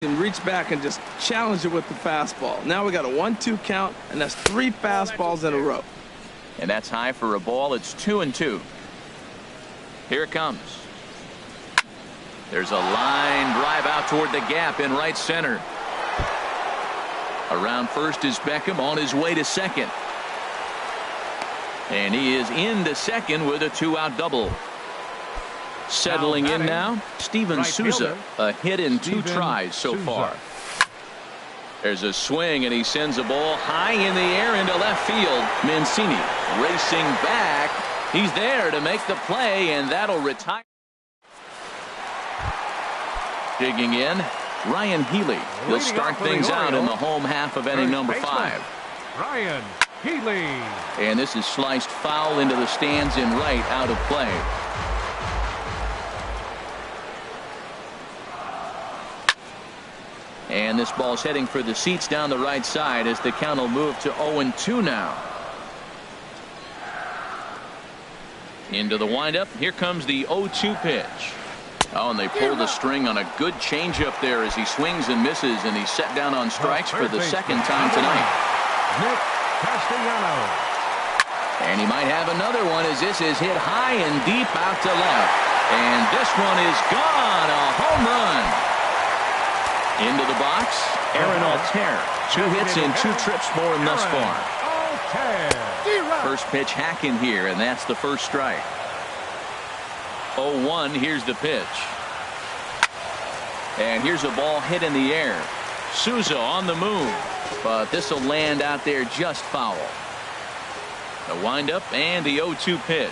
Can reach back and just challenge it with the fastball. Now we got a 1-2 count, and that's 3 fastballs in a row. And that's high for a ball. It's 2-2. Here it comes. There's a line drive out toward the gap in right center. Around first is Beckham on his way to second. And he is into second with a 2-out double. Settling in now, Steven Souza. A hit in 2 tries so far. There's a swing, and he sends a ball high in the air into left field. Mancini racing back. He's there to make the play, and that'll retire. Digging in, Ryan Healy. He'll start things out in the home half of inning number 5. Ryan Healy. And this is sliced foul into the stands in right, out of play. And this ball's heading for the seats down the right side as the count will move to 0-2 now. Into the windup. Here comes the 0-2 pitch. Oh, and they pulled the string on a good changeup there as he swings and misses, and he's set down on strikes for the second time tonight. Nick Castellanos. And he might have another one as this is hit high and deep out to left. And this one is gone. A home run. Into the box, Aaron Altair. 2 hits in 2 trips for him thus far. First pitch hacking here, and that's the first strike. 0-1, here's the pitch. And here's a ball hit in the air. Souza on the move, but this will land out there just foul. The windup and the 0-2 pitch.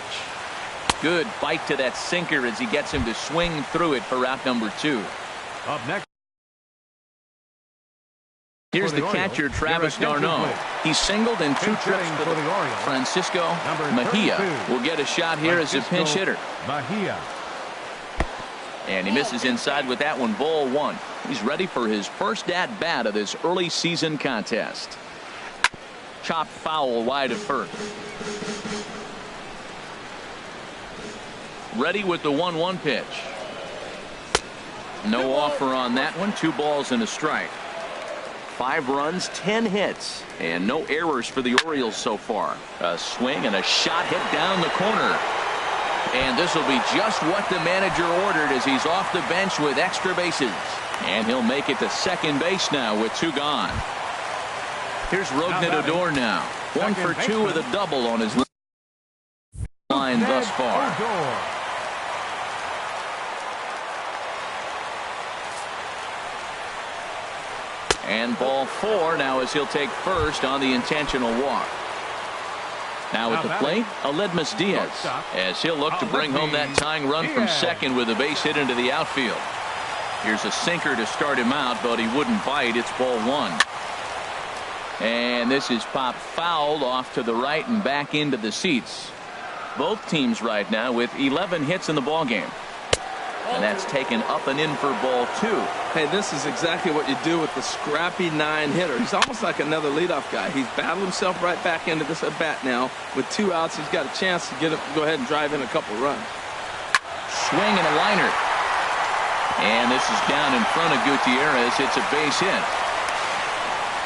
Good bite to that sinker as he gets him to swing through it for out number 2. Up next. Here's the catcher, Travis d'Arnaud. He singled in 2 trips for the Orioles. Francisco Mejia will get a shot here as a pinch hitter. And he misses inside with that one, ball 1. He's ready for his first at-bat of this early season contest. Chopped foul wide of first. Ready with the 1-1 pitch. No offer on that one. 2 balls and a strike. 5 runs, 10 hits, and no errors for the Orioles so far. A swing and a shot hit down the corner. And this will be just what the manager ordered as he's off the bench with extra bases. And he'll make it to second base now with 2 gone. Here's Rougned Odor now. 1 for 2 with a double on his line thus far. And ball 4 now as he'll take first on the intentional walk. Now at the plate, Aledmus Diaz, as he'll look to bring home that tying run from second with a base hit into the outfield. Here's a sinker to start him out, but he wouldn't bite. It's ball 1. And this is popped foul off to the right and back into the seats. Both teams right now with 11 hits in the ballgame. And that's taken up and in for ball 2. Hey, this is exactly what you do with the scrappy 9-hitter. He's almost like another leadoff guy. He's battled himself right back into this at bat now. With 2 outs, he's got a chance to go ahead and drive in a couple runs. Swing and a liner. And this is down in front of Gutierrez. It's a base hit.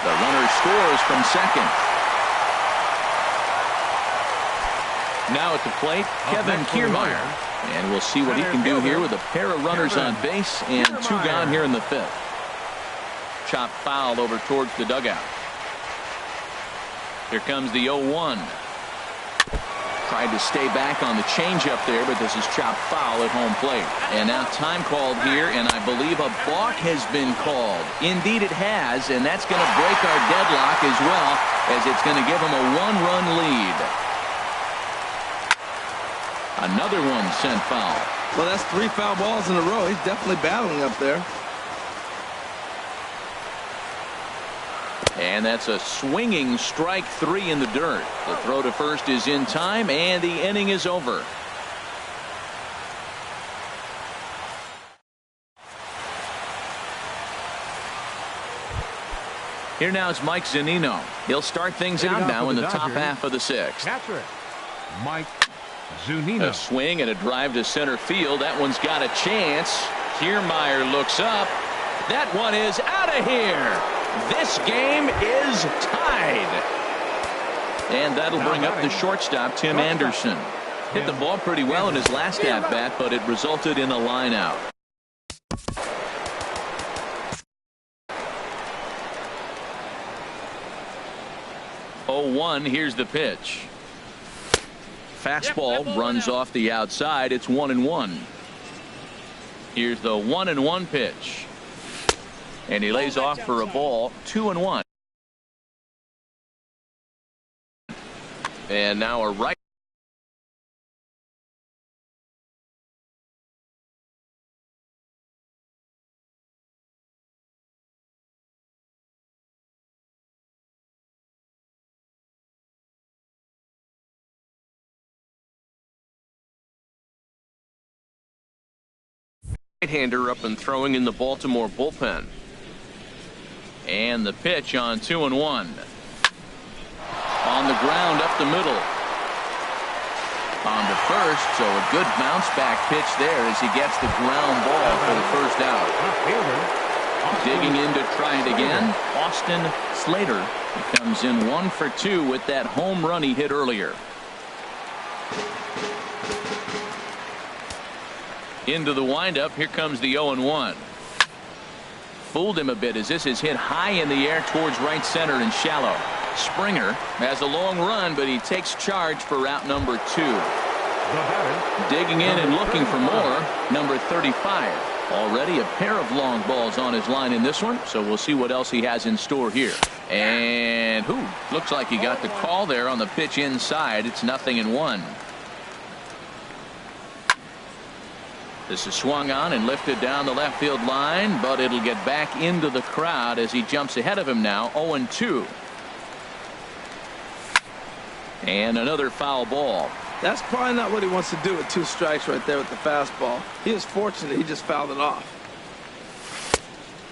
The runner scores from second. Now at the plate, Kevin Kiermaier. And we'll see what he can do here with a pair of runners on base and 2 gone here in the 5th. Chopped foul over towards the dugout. Here comes the 0-1. Tried to stay back on the changeup there, but this is chopped foul at home plate. And now time called here, and I believe a balk has been called. Indeed it has, and that's going to break our deadlock as well, as it's going to give them a 1-run lead. Another one sent foul. Well, that's 3 foul balls in a row. He's definitely battling up there. And that's a swinging strike 3 in the dirt. The throw to first is in time, and the inning is over. Here now is Mike Zunino. He'll start things out now in the top half of the 6th. Catcher, Mike Zunino. A swing and a drive to center field. That one's got a chance. Kiermaier looks up, That one is out of here. This game is tied. And that'll bring up the shortstop, Tim Anderson. Hit the ball pretty well in his last at-bat, but it resulted in a line out. Oh-1, here's the pitch. Fastball runs off the outside. It's 1-1. Here's the 1-1 pitch. And he lays off for a ball. 2-1. And now a right. Right-hander up and throwing in the Baltimore bullpen. And the pitch on 2-1. On the ground up the middle. On to first, so a good bounce back pitch there as he gets the ground ball for the first out. Digging in to try it again, Austin Slater. He comes in 1 for 2 with that home run he hit earlier. Into the windup, here comes the 0-1. Fooled him a bit as this is hit high in the air towards right center and shallow. Springer has a long run, but he takes charge for route number 2. Digging in and looking for more, number 35. Already a pair of long balls on his line in this one, so we'll see what else he has in store here. And looks like he got the call there on the pitch inside. It's 0-1. This is swung on and lifted down the left field line, but it'll get back into the crowd as he jumps ahead of him now. 0-2. And another foul ball. That's probably not what he wants to do with 2 strikes right there with the fastball. He is fortunate he just fouled it off.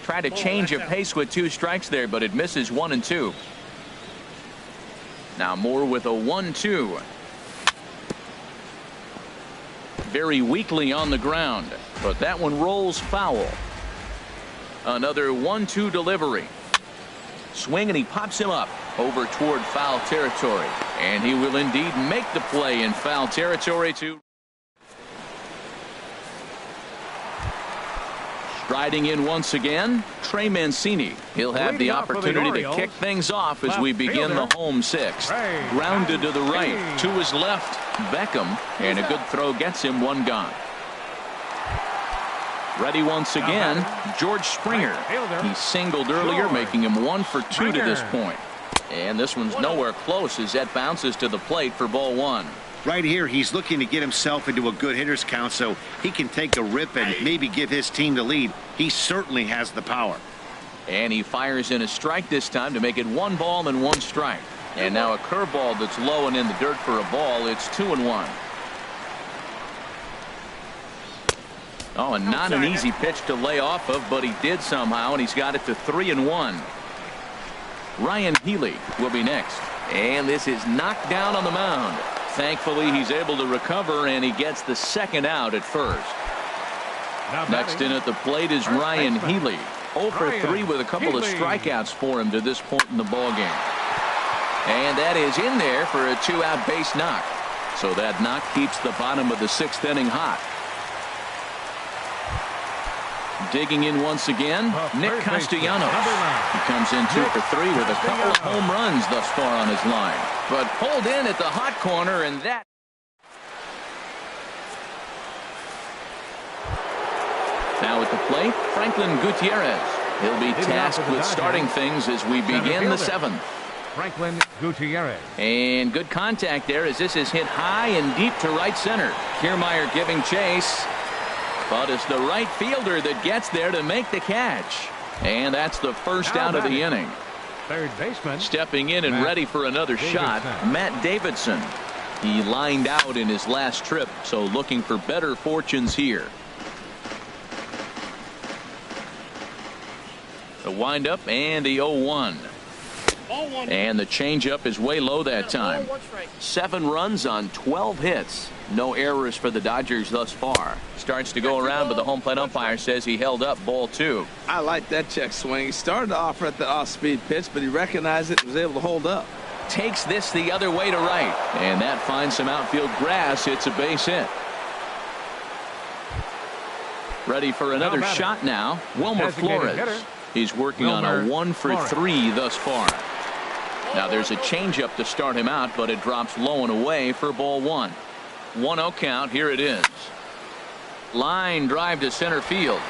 Tried to change of pace with 2 strikes there, but it misses 1-2. Now Moore with a 1-2. Very weakly on the ground, but that one rolls foul. Another 1-2 delivery. Swing and he pops him up over toward foul territory, and he will indeed make the play in foul territory. Striding in once again, Trey Mancini. He'll have the opportunity to kick things off as we begin the home 6th. Grounded to the right, to his left, Beckham, and a good throw gets him 1 gone. Ready once again, George Springer. He singled earlier, making him 1 for 2 to this point. And this one's nowhere close as that bounces to the plate for ball 1. Right here, he's looking to get himself into a good hitter's count so he can take a rip and maybe give his team the lead. He certainly has the power. And he fires in a strike this time to make it 1 ball and 1 strike. And now a curveball that's low and in the dirt for a ball. It's 2-1. Oh, and not an easy pitch to lay off of, but he did somehow, and he's got it to 3-1. Ryan Healy will be next. And this is knocked down on the mound. Thankfully, he's able to recover, and he gets the 2nd out at first. Next in at the plate is Ryan Healy. 0 for 3 with a couple of strikeouts for him to this point in the ballgame. And that is in there for a 2-out base knock. So that knock keeps the bottom of the 6th inning hot. Digging in once again, Nick Castellanos. He comes in 2 for 3 with a couple of home runs thus far on his line. But pulled in at the hot corner, and that. Now at the plate, Franklin Gutierrez. He'll be tasked with starting things as we begin the 7th. Franklin Gutierrez. And good contact there as this is hit high and deep to right center. Kiermaier giving chase. But it's the right fielder that gets there to make the catch. And that's the first out of the inning. Third baseman. Stepping in and ready for another shot, Matt Davidson. He lined out in his last trip, so looking for better fortunes here. The windup and the 0-1. And the changeup is way low that time. 7 runs on 12 hits. No errors for the Dodgers thus far. Starts to go around, but the home plate umpire says he held up ball 2. I like that check swing. He started off at the off-speed pitch, but he recognized it and was able to hold up. Takes this the other way to right. And that finds some outfield grass. It's a base hit. Ready for another shot now. Wilmer Flores. He's working on a 1 for 3 thus far. Now there's a changeup to start him out, but it drops low and away for ball 1. 1-0 count. Here it is. Line drive to center field.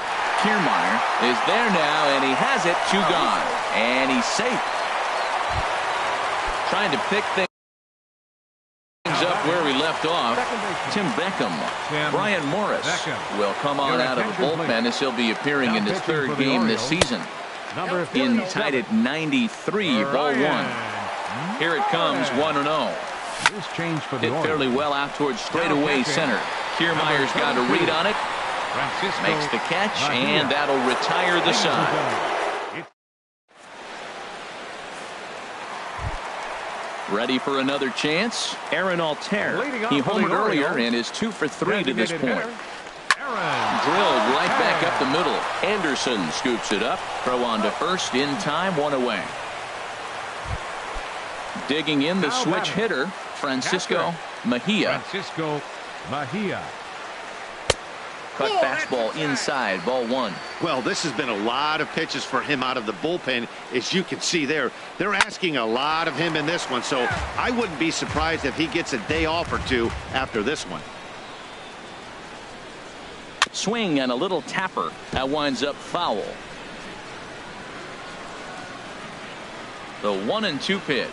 Kiermaier is there now, and he has it. 2 gone. And he's safe. Trying to pick things up where we left off. Tim Beckham. Brian Morris will come on out of the bullpen as he'll be appearing in his 3rd game this season. In tied at 93, ball 1. Here it comes, 1-0. Hit fairly well out towards straightaway center. Kiermaier's got a read on it. Makes the catch, and that'll retire the side. Ready for another chance. Aaron Altair. He homered earlier and is 2 for 3 to this point. Drilled right back up the middle. Anderson scoops it up. Throw on to first in time, 1 away. Digging in the switch hitter, Francisco Mejia. Cut fastball inside, ball 1. Well, this has been a lot of pitches for him out of the bullpen, as you can see there. They're asking a lot of him in this one, so I wouldn't be surprised if he gets a day off or 2 after this one. Swing and a little tapper. That winds up foul. The 1-2 pitch.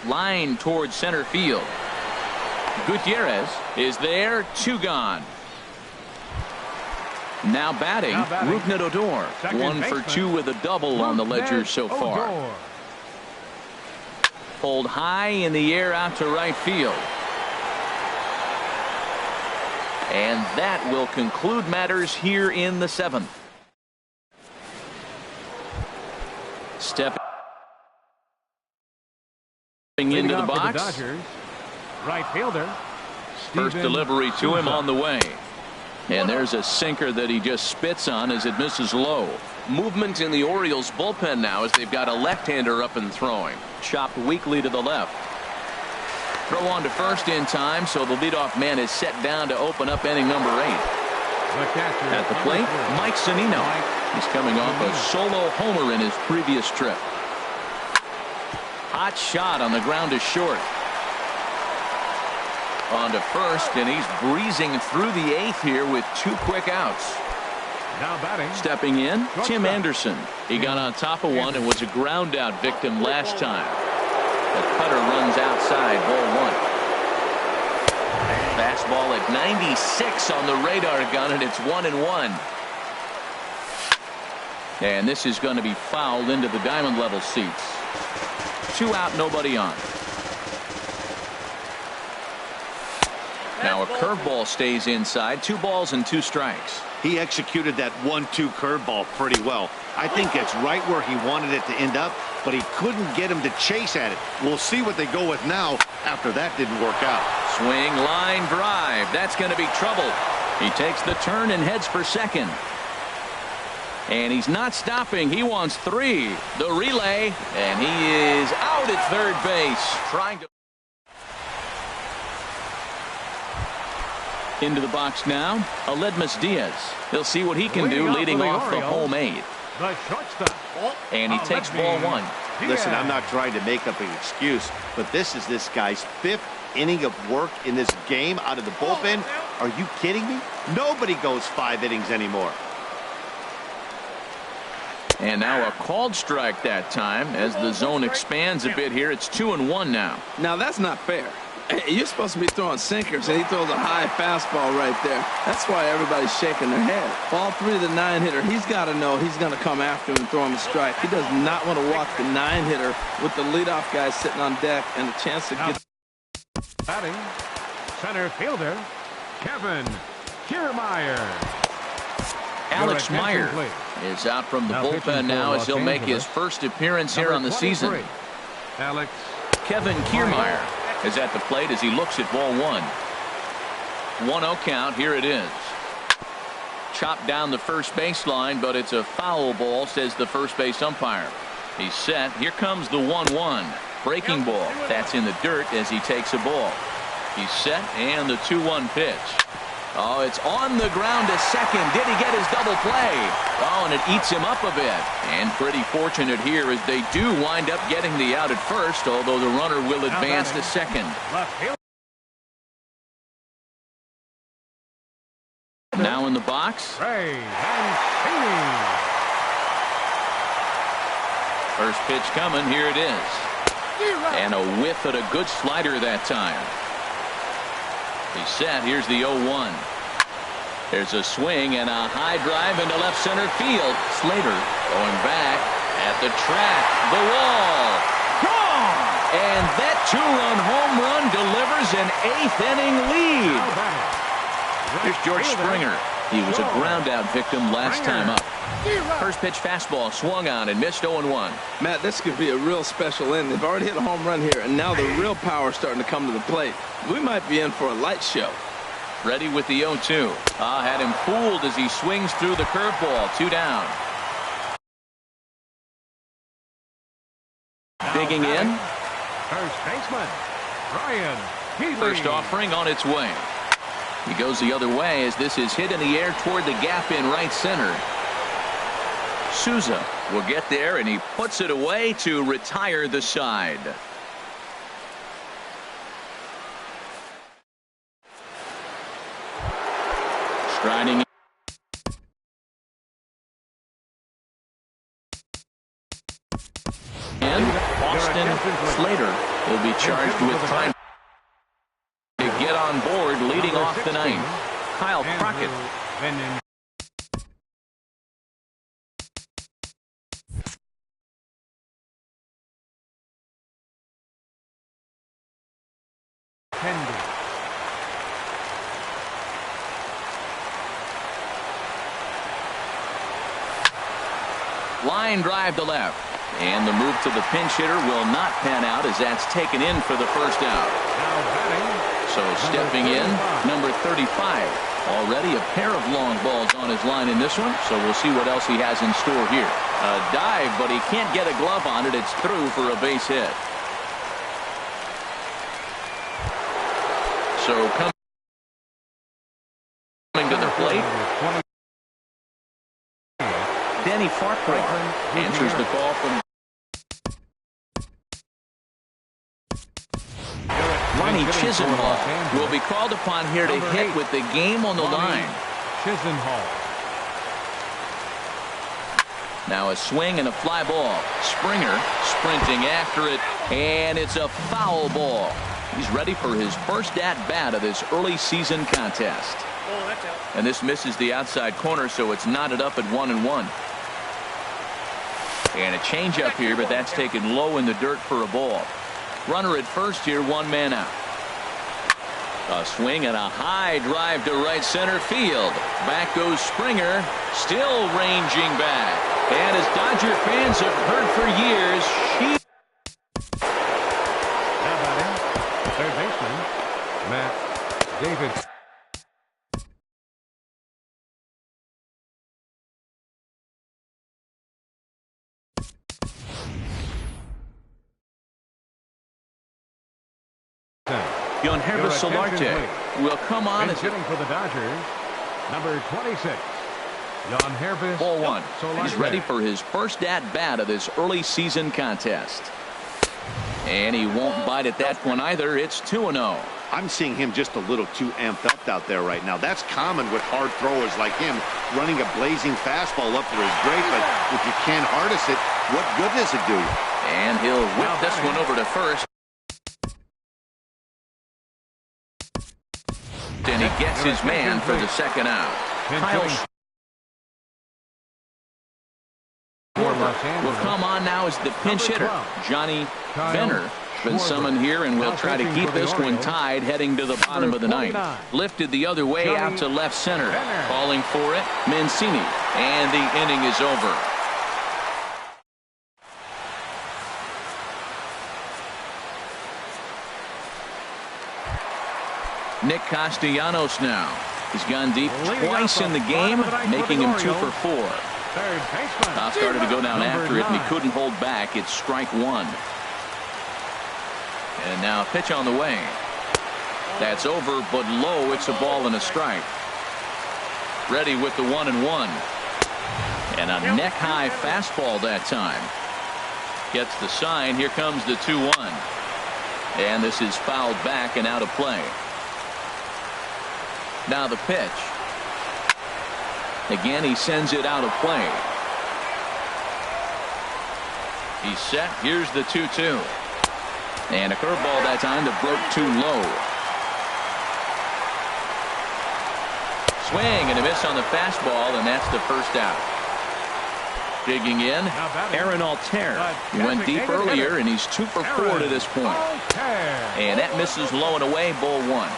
Line towards center field. Gutierrez is there. 2 gone. Now batting, Rougned Odor. 1 for 2 with a double on the ledger so far. Pulled high in the air out to right field. And that will conclude matters here in the 7th. Stepping into the box. Right fielder. First delivery to him on the way. And there's a sinker that he just spits on as it misses low. Movement in the Orioles bullpen now as they've got a left-hander up and throwing. Chopped weakly to the left. Throw on to first in time, so the leadoff man is set down to open up inning number 8. At the plate, Mike Zunino. He's coming off a solo homer in his previous trip. Hot shot on the ground to short. On to first, and he's breezing through the 8th here with 2 quick outs. Now batting. Stepping in, Tim Anderson. He got on top of one and was a ground out victim last time. The cutter runs outside, ball 1. Fastball at 96 on the radar gun, and it's 1-1. And this is going to be fouled into the diamond level seats. 2 out, nobody on. Now a curveball stays inside. 2 balls and 2 strikes. He executed that 1-2 curveball pretty well. I think it's right where he wanted it to end up, but he couldn't get him to chase at it. We'll see what they go with now after that didn't work out. Swing, line drive. That's going to be trouble. He takes the turn and heads for second. And he's not stopping. He wants 3. The relay, and he is out at third base. Trying to. Into the box now, Aledmus Diaz. He'll see what he can do leading off the home 8. The shortstop. And he takes ball 1. Listen, I'm not trying to make up an excuse, but this is this guy's 5th inning of work in this game out of the bullpen. Are you kidding me? Nobody goes 5 innings anymore. And now a called strike that time as the zone expands a bit here. It's 2-1 now. Now that's not fair. You're supposed to be throwing sinkers, and he throws a high fastball right there. That's why everybody's shaking their head. Ball 3 to the 9-hitter. He's got to know he's going to come after him and throw him a strike. He does not want to walk the 9-hitter with the leadoff guy sitting on deck and a chance to get. Batting, center fielder, Kevin Kiermaier. Alex Meyer is out from the Now pitching bullpen for now as Los he'll make his Angeles. first appearance here on the season. Alex Kevin Kiermaier is at the plate as he looks at ball one. 1-0 count. Here it is. Chopped down the first baseline, but it's a foul ball, says the first base umpire. He's set. Here comes the 1-1. Breaking ball. That's in the dirt as he takes a ball. He's set, and the 2-1 pitch. Oh, it's on the ground to second. Did he get his double play? Oh, and it eats him up a bit. And pretty fortunate here as they do wind up getting the out at first, although the runner will advance to second. Now in the box. First pitch coming. Here it is. And a whiff at a good slider that time. He's set. Here's the 0-1. There's a swing and a high drive into left center field. Slater going back at the track. The wall. Gone! And that two-run home run delivers an eighth-inning lead. Here's George Springer. He was a ground-out victim last time up. First pitch fastball swung on and missed 0-1. Matt, this could be a real special inning. They've already hit a home run here, and now the real power is starting to come to the plate. We might be in for a light show. Ready with the 0-2. Had him fooled as he swings through the curveball. 2 down. Digging in. First baseman Ryan Healy. First offering on its way. He goes the other way as this is hit in the air toward the gap in right center. Souza will get there, and he puts it away to retire the side. Striding in, Austin Slater will be charged with trying to get on board, leading off the ninth. Kyle Crockett. Line drive to left. And the move to the pinch hitter will not pan out as that's taken in for the first out. So stepping in, number 35. Already a pair of long balls on his line in this one, so we'll see what else he has in store here. A dive, but he can't get a glove on it. It's through for a base hit. So coming to the plate, Danny Farquhar answers the call from Ronnie Chisenhall will be called upon here to hit with the game on the line. Chisenhall. Now a swing and a fly ball. Springer sprinting after it, and it's a foul ball. He's ready for his first at-bat of this early season contest. And this misses the outside corner, so it's knotted up at 1-1. And a changeup here, but that's taken low in the dirt for a ball. Runner at first here, 1 man out. A swing and a high drive to right center field. Back goes Springer, still ranging back. And as Dodger fans have heard for years, Now batting, third baseman Matt David. Yonhervis Solarte will come on as hitting for the Dodgers, number 26. Yonhervis ball 1. Solarte. He's ready for his first at-bat of this early season contest. And he won't bite at that one either. It's 2-0. I'm seeing him just a little too amped up out there right now. That's common with hard throwers like him, running a blazing fastball up there is great, but if you can't harness it, what good does it do you? And he'll whip this one over to first. And he gets his man for the second out. Kyle will come on now as the pinch hitter. Johnny Venner Been summoned here, and we'll try to keep this one tied heading to the bottom of the ninth. Lifted the other way out to left center. Calling for it, Mancini. And the inning is over. Nick Castellanos now. He's gone deep twice in the game, making him 2 for 4. Now started to go down after it, and he couldn't hold back. It's strike one. And now a pitch on the way. That's over, but low. It's a ball and a strike. Ready with the 1-1. And a neck-high fastball that time. Gets the sign. Here comes the 2-1. And this is fouled back and out of play. Now the pitch. Again, he sends it out of play. He's set. Here's the 2-2. And a curveball that time that broke too low. Swing and a miss on the fastball, and that's the first out. Digging in, Aaron Altair. He went deep earlier, and he's 2 for 4 to this point. And that misses low and away, ball 1.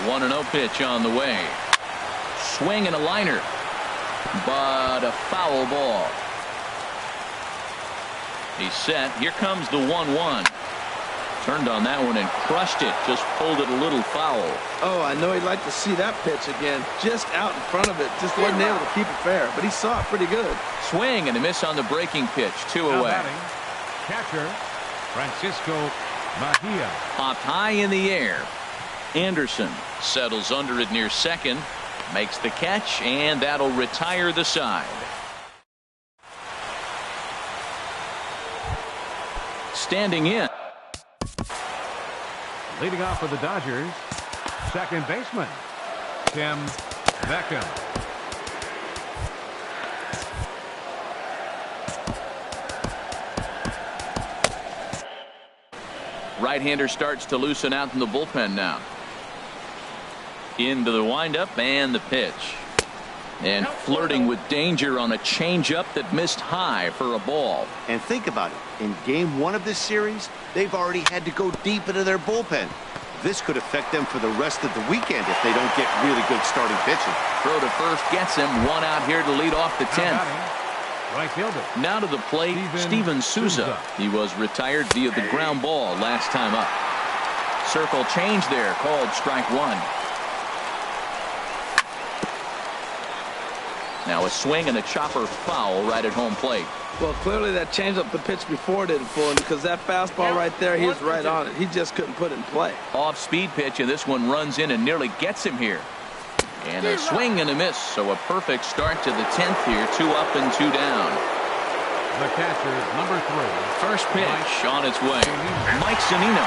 1-0 pitch on the way. Swing and a liner, but a foul ball. He's set. Here comes the 1-1. Turned on that one and crushed it. Just pulled it a little foul. Oh, I know he'd like to see that pitch again. Just out in front of it. Just wasn't able to keep it fair, but he saw it pretty good. Swing and a miss on the breaking pitch. 2 away. Catcher Francisco Mejia. Popped high in the air. Anderson settles under it near second. Makes the catch, and that'll retire the side. Standing in. Leading off for the Dodgers, second baseman Tim Beckham. Right-hander starts to loosen out in the bullpen now. Into the windup and the pitch. And flirting with danger on a changeup that missed high for a ball. And think about it. In game 1 of this series, they've already had to go deep into their bullpen. This could affect them for the rest of the weekend if they don't get really good starting pitching. Throw to first gets him. 1 out here to lead off the 10th. Right fielder. Now to the plate, Steven Souza. He was retired via the ground ball last time up. Circle change there, called strike 1. Now a swing and a chopper foul right at home plate. Well, clearly that changeup the pitch before didn't fool him, because that fastball right there, he was right on it. He just couldn't put it in play. Off-speed pitch, and this one runs in and nearly gets him here. And a swing and a miss, so a perfect start to the 10th here. 2 up and 2 down. The catcher, number 3. First pitch on its way. Mike Zunino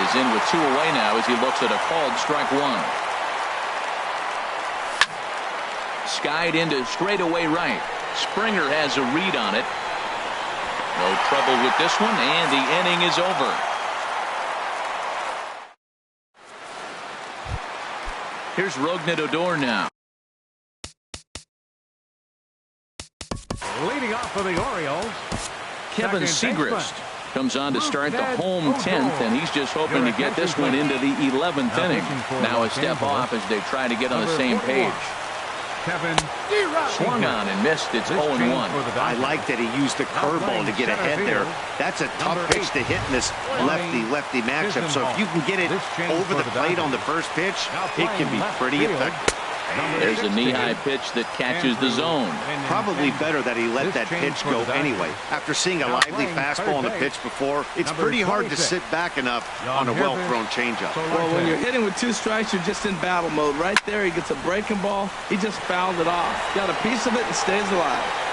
is in with 2 away now as he looks at a called strike 1. Skied into straightaway right. Springer has a read on it. No trouble with this one, and the inning is over. Here's Rougned Odor now. Leading off for the Orioles, Kevin Segrist comes on to start the home 10th, and he's just hoping to get this one into the 11th inning. Now a step off as they try to get on the same page. Kevin Swung on and missed. It's 0-1. I like that he used the curveball to get ahead there. That's a tough pitch to hit in this lefty-lefty matchup. So if you can get it over the plate on the first pitch, it can be pretty effective. There's a knee-high pitch that catches the zone. Probably better that he let that pitch go anyway. After seeing a lively fastball on the pitch before, it's pretty hard to sit back enough on a well-thrown changeup. Well, when you're hitting with 2 strikes, you're just in battle mode. Right there, he gets a breaking ball. He just fouled it off. Got a piece of it and stays alive.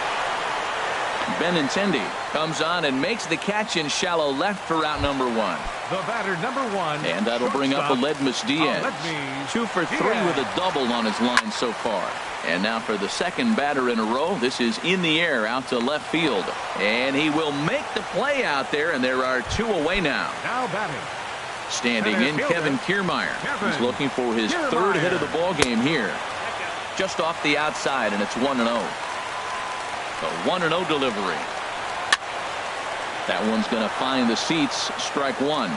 Benintendi comes on and makes the catch in shallow left for out number 1. The batter, number 1. And that'll bring up Aledmus Diaz. 2 for 3 with a double on his line so far. And now for the second batter in a row, this is in the air out to left field. And he will make the play out there, and there are 2 away now. Now batting. Standing in, Kevin Kiermaier. He's looking for his 3rd hit of the ball game here. Just off the outside, and it's 1-0. A 1-0 delivery. That one's going to find the seats. Strike one.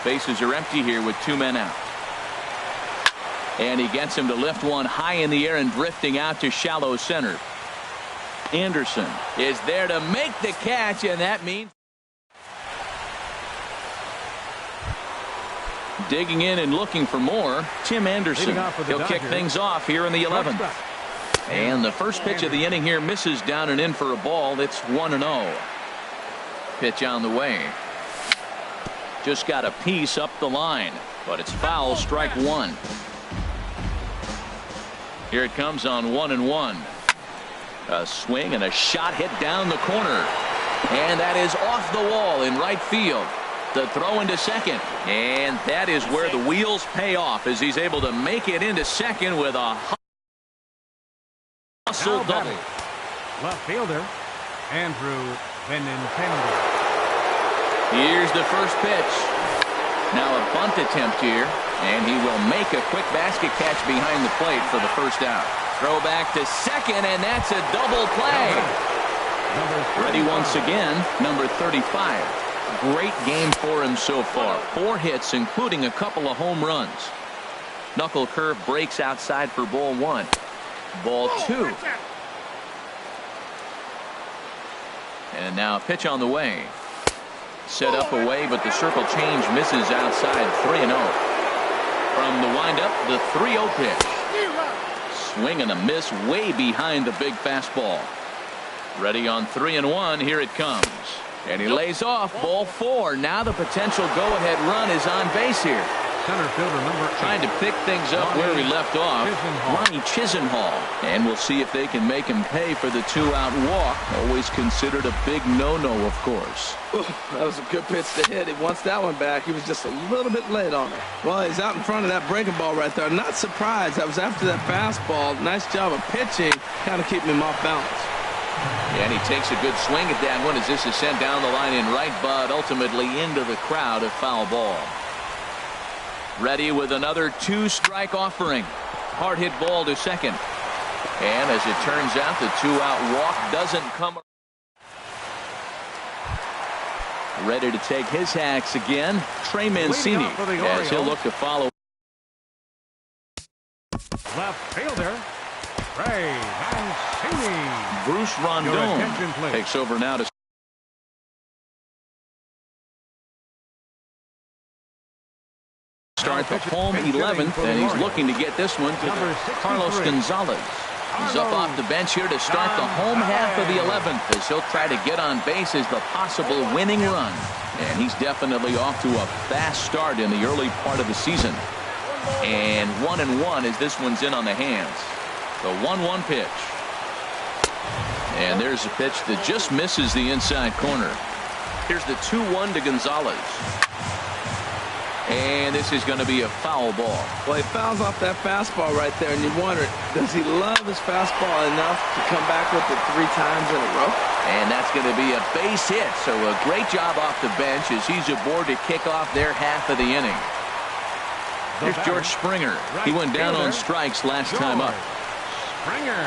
Bases are empty here with 2 men out. And he gets him to lift one high in the air and drifting out to shallow center. Anderson is there to make the catch, and that means digging in and looking for more. Tim Anderson. He'll kick things off here in the 11th. And the first pitch of the inning here misses down and in for a ball. It's 1-0. Pitch on the way. Just got a piece up the line, but it's foul. Strike one. Here it comes on 1-1. A swing and a shot hit down the corner. And that is off the wall in right field. The throw into second. And that is where the wheels pay off as he's able to make it into second with a hustle double. Left fielder, Andrew Benintendi. Here's the first pitch. Now a bunt attempt here, and he will make a quick basket catch behind the plate for the first out. Throw back to second, and that's a double play. Ready once again, number 35. Great game for him so far. 4 hits, including a couple of home runs. Knuckle curve breaks outside for ball 1. Ball 2. And now a pitch on the way. Set up away, but the circle change misses outside. 3-0. From the windup, the 3-0 pitch. Swing and a miss way behind the big fastball. Ready on 3-1. Here it comes. And he lays off. Ball 4. Now the potential go-ahead run is on base here. Center fielder number 8. Trying to pick things up where he left off. Ronnie Chisenhall. And we'll see if they can make him pay for the 2-out walk. Always considered a big no-no, of course. That was a good pitch to hit. He wants that one back. He was just a little bit late on it. Well, he's out in front of that breaking ball right there. Not surprised. That was after that fastball. Nice job of pitching. Kind of keeping him off balance. And he takes a good swing at that one as this is sent down the line in right, but ultimately into the crowd, a foul ball. Ready with another 2-strike offering. Hard hit ball to second. And as it turns out, the 2-out walk doesn't come. Ready to take his hacks again. Trey Mancini as he'll look to follow. Left fielder, Trey Mancini. Bruce Rondon takes over now to start the home 11th, and he's looking to get this one to Carlos Gonzalez. He's up off the bench here to start the home half of the 11th as he'll try to get on base as the possible winning run. And he's definitely off to a fast start in the early part of the season. And 1-1 as this one's in on the hands. The 1-1 pitch. And there's a pitch that just misses the inside corner. Here's the 2-1 to Gonzalez. And this is going to be a foul ball. Well, he fouls off that fastball right there, and you wonder, does he love his fastball enough to come back with it 3 times in a row? And that's going to be a base hit. So a great job off the bench as he's aboard to kick off their half of the inning. Here's George Springer. He went down on strikes last time up. Springer.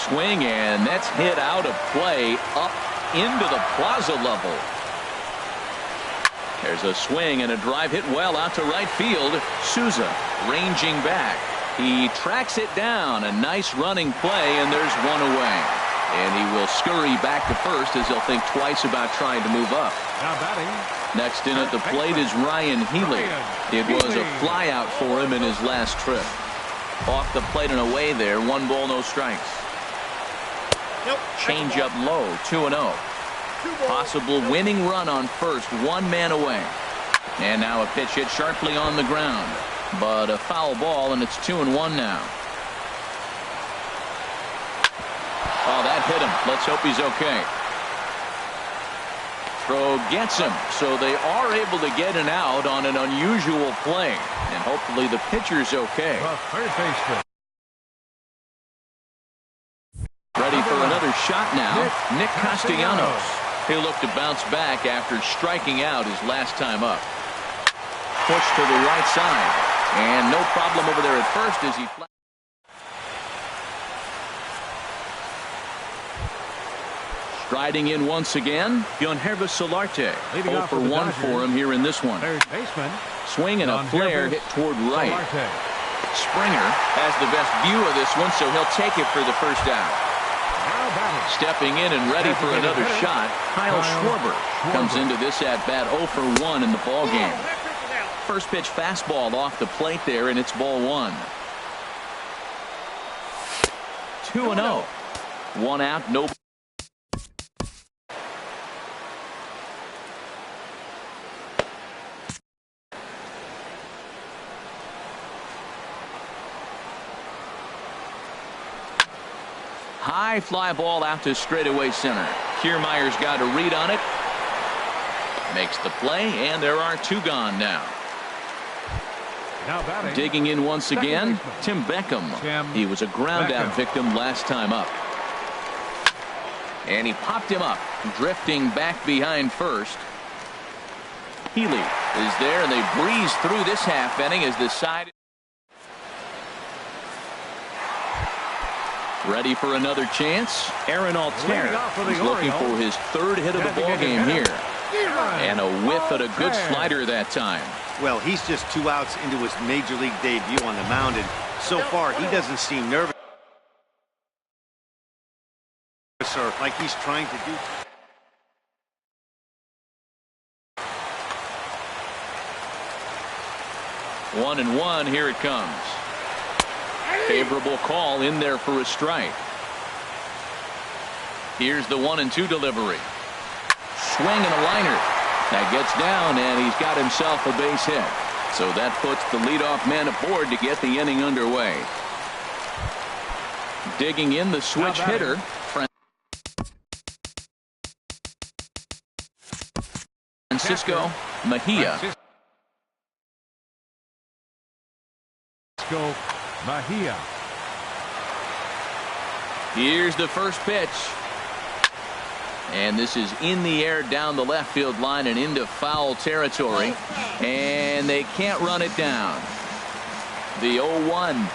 Swing, and that's hit out of play up into the plaza level. There's a swing and a drive hit well out to right field. Souza ranging back. He tracks it down. A nice running play, and there's one away. And he will scurry back to first as he'll think twice about trying to move up. Now batting. Next in at the plate is Ryan Healy. It was a fly out for him in his last trip. Off the plate and away there. 1 ball, no strikes. Change up low. 2-0. Possible winning run on first. 1 man away. And now a pitch hit sharply on the ground. But a foul ball, and it's 2-1 now. Oh, that hit him. Let's hope he's okay. Throw gets him. So they are able to get an out on an unusual play. And hopefully the pitcher's okay. Ready for another shot now. Nick Castellanos. He'll look to bounce back after striking out his last time up. Push to the right side. And no problem over there at first as he Striding in once again, Yonhervis Solarte. 0 for 1 for him here in this one. Third baseman. Swing and a flare hit toward right. Solarte. Springer has the best view of this one, so he'll take it for the first out. Now batting. Stepping in and ready for another shot, Kyle Schwarber comes into this at-bat 0 for 1 in the ball game. First pitch fastball off the plate there, and it's ball 1. 2-0. 1 out, no. High fly ball out to straightaway center. Kiermaier's got a read on it. Makes the play, and there are 2 gone now. Now batting. Digging in once again, Tim Beckham. He was a ground-out victim last time up. And he popped him up, drifting back behind first. Healy is there, and they breeze through this half inning as the side. Ready for another chance. Aaron Altair is looking for his 3rd hit of the ball game here. And a whiff at a good slider that time. Well, he's just 2 outs into his major league debut on the mound, and so far he doesn't seem nervous or like he's trying to do. One and one, here it comes. Favorable call in there for a strike. Here's the 1-2 delivery. Swing and a liner. That gets down, and he's got himself a base hit. So that puts the leadoff man aboard to get the inning underway. Digging in the switch hitter. Francisco Mejia. Mejia. Here's the first pitch. And this is in the air down the left field line and into foul territory. And they can't run it down. The 0-1.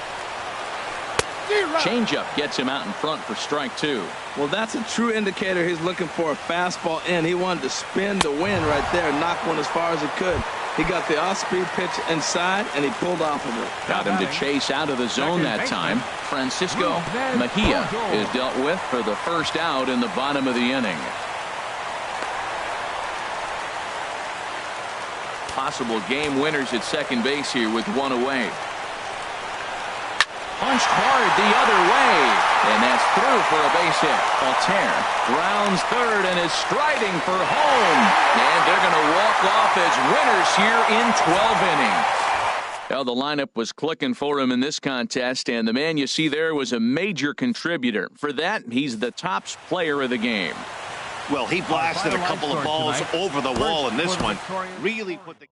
Changeup gets him out in front for strike 2. Well, that's a true indicator he's looking for a fastball in. He wanted to spin the wind right there, knock one as far as he could. He got the off-speed pitch inside, and he pulled off of it. Got him to chase out of the zone that time. Francisco Mejia is dealt with for the first out in the bottom of the inning. Possible game winners at second base here with 1 away. Punched hard the other way, and that's through for a base hit. Altair rounds third and is striding for home, and they're going to walk off as winners here in 12 innings. Well, the lineup was clicking for him in this contest, and the man you see there was a major contributor. For that, he's the top player of the game. Well, he blasted a couple of balls over the wall in this one. Really put the